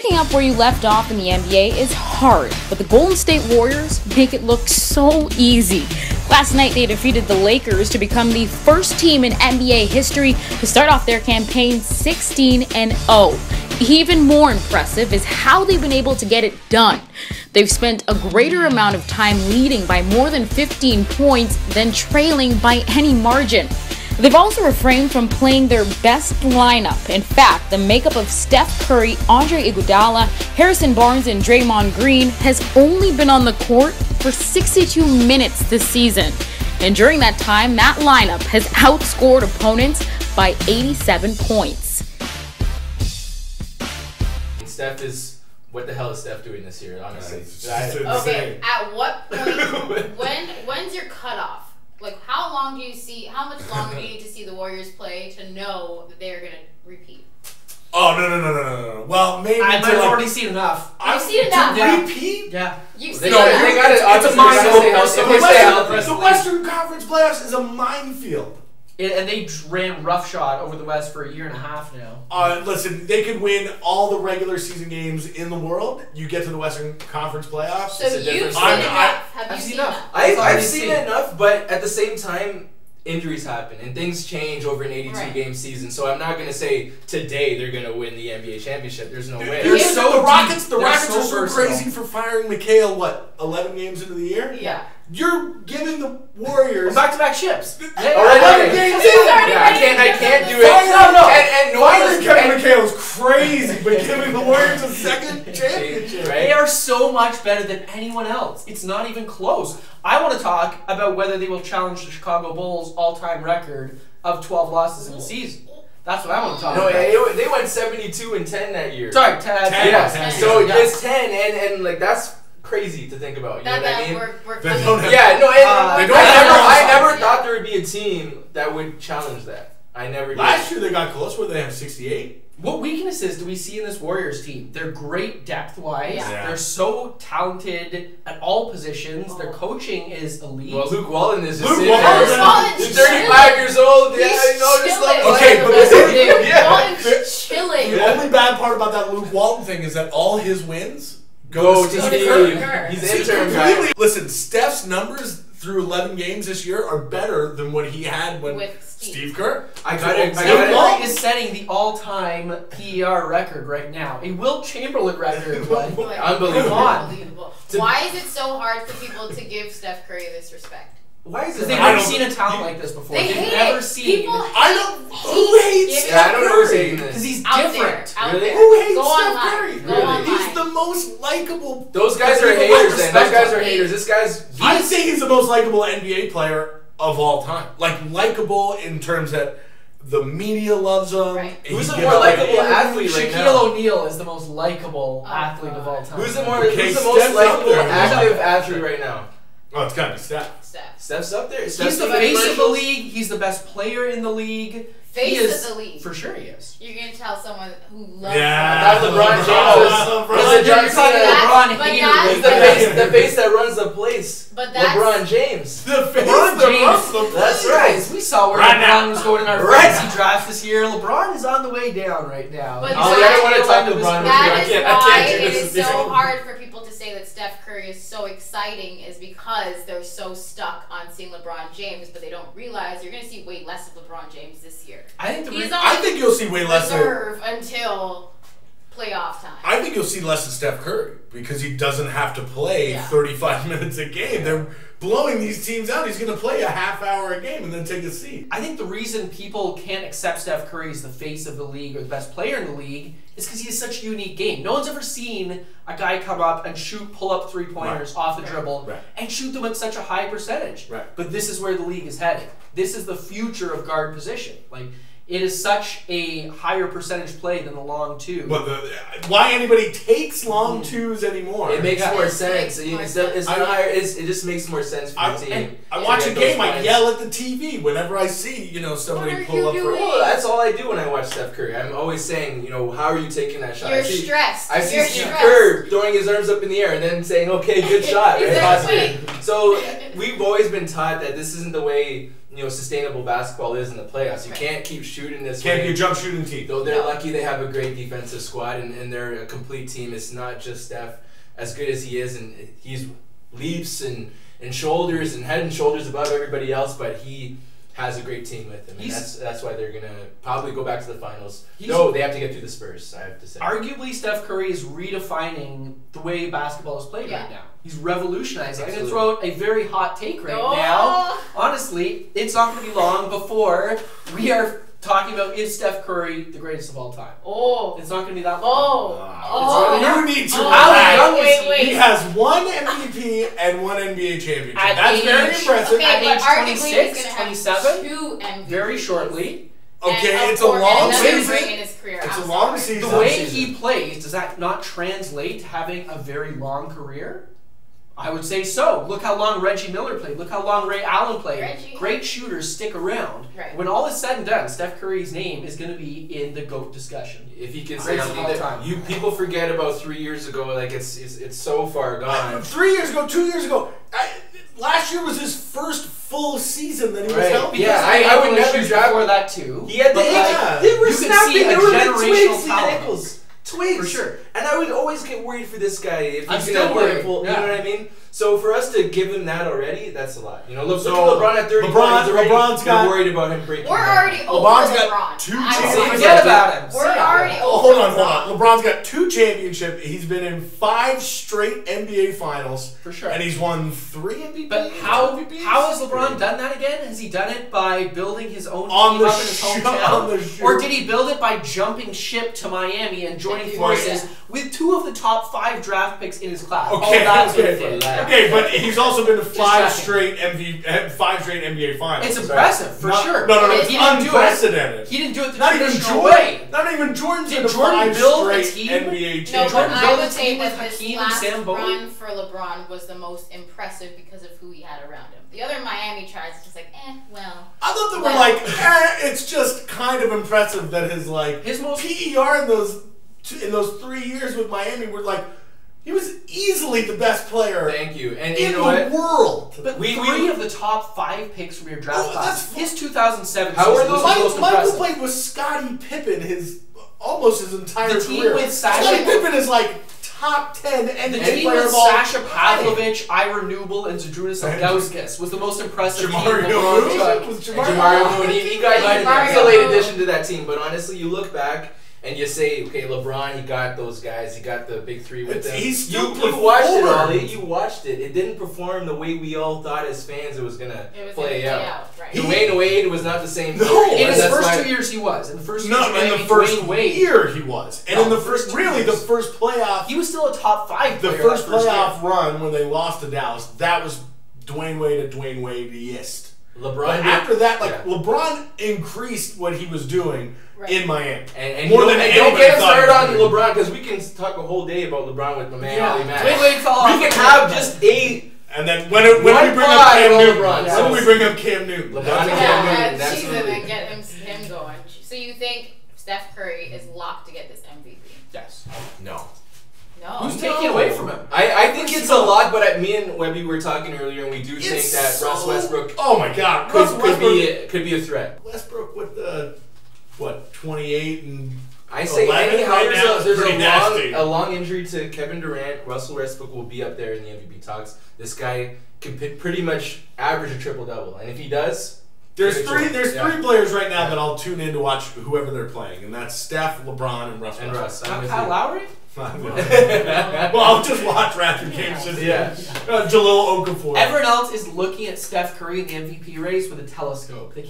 Picking up where you left off in the NBA is hard, but the Golden State Warriors make it look so easy. Last night, they defeated the Lakers to become the first team in NBA history to start off their campaign 16-0. Even more impressive is how they've been able to get it done. They've spent a greater amount of time leading by more than 15 points than trailing by any margin. They've also refrained from playing their best lineup. In fact, the makeup of Steph Curry, Andre Iguodala, Harrison Barnes, and Draymond Green has only been on the court for 62 minutes this season. And during that time, that lineup has outscored opponents by 87 points. Steph is... What the hell is Steph doing this year, honestly? Okay, at what point, when's your cutoff? Like, how much longer do you need to see the Warriors play to know that they're going to repeat? Oh, no. Well, maybe I've already seen enough. I've seen enough. To repeat? Yeah. You've seen No, enough. they got it. It's a minefield. minefield. The Western Conference playoffs is a minefield. And they ran roughshod over the West for a year and a half now. Listen, they could win all the regular season games in the world. You get to the Western Conference playoffs. So you've seen enough. Have you seen enough? I've seen enough, but at the same time, injuries happen and things change over an 82-game season. So I'm not going to say today they're going to win the NBA championship. There's no way. The Rockets are so crazy for firing McHale, 11 games into the year? Yeah. You're giving the Warriors back-to-back chips. games in. I can't do it. Firing Kevin McHale is crazy, but giving the Warriors a second championship. They are so much better than anyone else. It's not even close. I want to talk about whether they will challenge the Chicago Bulls' all-time record of 12 losses in the season. That's what I want to talk about. They went 72-10 that year. Sorry, 10. Yeah. So it's 10, and like that's crazy to think about. You know what I mean? I never thought there would be a team that would challenge that. I never did. Last year they got close where they have 68. What weaknesses do we see in this Warriors team? They're great depth-wise. Yeah. They're so talented at all positions. Their coaching is elite. Well, Luke Walton is Luke Walton's He's 35 years old. Walton's chilling. The only bad part about that Luke Walton thing is that all his wins go to Steve Kerr. He's an intern guy. Listen, Steph's numbers through 11 games this year are better than what he had with Steve Kerr. Steph Curry is setting the all-time PER record right now. A Wilt Chamberlain record. Unbelievable. Why is it so hard for people to give Steph Curry this respect? Why is it? Because they've never seen a talent like this before. They've never seen. Who hates Steph Curry? Because he's out different. There. Who hates Go Steph online. Curry? Go online. He's the most likable. Those guys are haters. Those guys are haters. This guy's. I'd say he's the most likable NBA player of all time. Like likable in terms that the media loves him. Right. Who's the more likable athlete right now? Shaquille O'Neal is the most likable athlete of all time. Who's the most likable active athlete right now? Oh, it's gotta be Steph. Steph's up there. He's the face of the league. He's the best player in the league. Face of the league. For sure he is. You're going to tell someone who loves Not LeBron James. He's the face that runs the place. But that's LeBron James. The face that runs the place. That's right. We saw where LeBron was going in our fantasy draft this year. LeBron is on the way down right now. But I don't want to talk to LeBron. That is why do it this. is so hard for people to say that Steph Curry is so exciting is because they're so stuck on seeing LeBron James, but they don't realize you're going to see way less of LeBron James this year. I think you'll see way less until playoff time. I think you'll see less of Steph Curry because he doesn't have to play 35 minutes a game. They're blowing these teams out. He's going to play a half hour a game and then take a seat. I think the reason people can't accept Steph Curry as the face of the league or the best player in the league is because he has such a unique game. No one's ever seen a guy come up and pull up three-pointers off the dribble and shoot them at such a high percentage. Right. But this is where the league is heading. This is the future of guard position. Like, it is such a higher percentage play than the long two. But why anybody takes long twos anymore? It makes more sense. It just makes more sense for the team. I watch a game, I yell at the TV whenever I see somebody pull up for. Well, that's all I do when I watch Steph Curry. I'm always saying, how are you taking that shot? You're stressed. I see Steve Kerr throwing his arms up in the air and then saying, "Okay, good shot." So we've always been taught that this isn't the way sustainable basketball is in the playoffs. You can't keep shooting this way. Can't be a jump shooting team. Though they're lucky they have a great defensive squad and they're a complete team. It's not just Steph, as good as he is, and he's leaps and shoulders and head and shoulders above everybody else, but he has a great team with him, and that's why they're gonna probably go back to the finals. No, they have to get through the Spurs, I have to say. Arguably, Steph Curry is redefining the way basketball is played right now. He's revolutionizing. I'm going to throw out a very hot take right now. Honestly, it's not going to be long before we are talking about, is Steph Curry the greatest of all time? It's not going to be that long. You need to relax. He has one MVP and one NBA championship. That's very impressive. Okay, at age 26, 27, 2 MVPs. Very shortly. Okay, it's a long season. It's a long season. The way he plays, does that not translate to having a very long career? I would say so. Look how long Reggie Miller played. Look how long Ray Allen played. Great shooters stick around. Right. When all is said and done, Steph Curry's name is going to be in the GOAT discussion. If you can say something that people forget about 3 years ago, like it's so far gone. 3 years ago, 2 years ago, last year was his first full season that he was healthy. Yeah, I would never draft for that too. He had the they were snapping. There were generational ankles. Twigs. For sure. And I would always get worried for this guy if I'm he's still worried. You know what I mean? So for us to give him that already, that's a lot. Look at LeBron at 30. LeBron's got. We're worried about him breaking. We're already over LeBron's LeBron. got 2 championships. Forget about him. We're already over. Hold on. LeBron's got 2 championships. He's been in 5 straight NBA finals. For sure. And he's won 3 MVPs. But how has LeBron done that again? Has he done it by building his own on team the up in his hometown? Or did he build it by jumping ship to Miami and joining forces with 2 of the top 5 draft picks in his class? Okay, but he's also been to 5 straight NBA finals. It's impressive, for sure. No, it's unprecedented. He didn't do it the traditional way. Not even Jordan's Did been to 5 straight NBA championships. No, but I would say that with this last run for LeBron was the most impressive because of who he had around him. The other Miami tries is just like, well. I thought they were like, it's just kind of impressive that his most PER in those 3 years with Miami were like, he was easily the best player. Thank you. And in the world. But 3 of the top 5 picks from your draft class. His 2007 season was the most impressive. Michael played with Scottie Pippen almost his entire career. With Scottie Pippen is like top 10 NBA the team player with of all Sasha time. Pavlovich, Ira Newble, and Zdrunas Ilgauskas was the most impressive team. Jamario Moon. He got a late addition to that team. But honestly, you look back and you say, okay, LeBron, he got those guys. He got the big 3 with them. You watched it, Ollie. You watched it. It didn't perform the way we all thought as fans it was going to play out. Right. Dwayne Wade was not the same. No, in his first 2 years he was. In the first year he was. And in the first playoff. He was still a top 5 player. The first playoff run when they lost to Dallas, that was Dwayne Wade at Dwayne Wade-iest. LeBron. After that, LeBron increased what he was doing in Miami. And more than don't get us started on LeBron because we can talk a whole day about LeBron with my man Ali Mack. We can have just 8. And then when we bring up Cam Newton, when we bring up Cam Newton, LeBron and Cam Newton, and get him going. So you think Steph Curry is locked to get this MVP? Yes. No. Who's taking it away from him? I think it's a lot, but me and Webby were talking earlier, and we do think that Russ Westbrook. Oh my God, could be a threat. Westbrook with the 28 and. I say 11 anyhow. There's a long injury to Kevin Durant. Russell Westbrook will be up there in the MVP talks. This guy can pretty much average a triple-double, and if he does, there's 3 players right now that I'll tune in to watch whoever they're playing, and that's Steph, LeBron, and Russ. Kyle Lowry. Well, I'll just watch Raptor games. Jalil Okafor. Everyone else is looking at Steph Curry in the MVP race with a telescope. They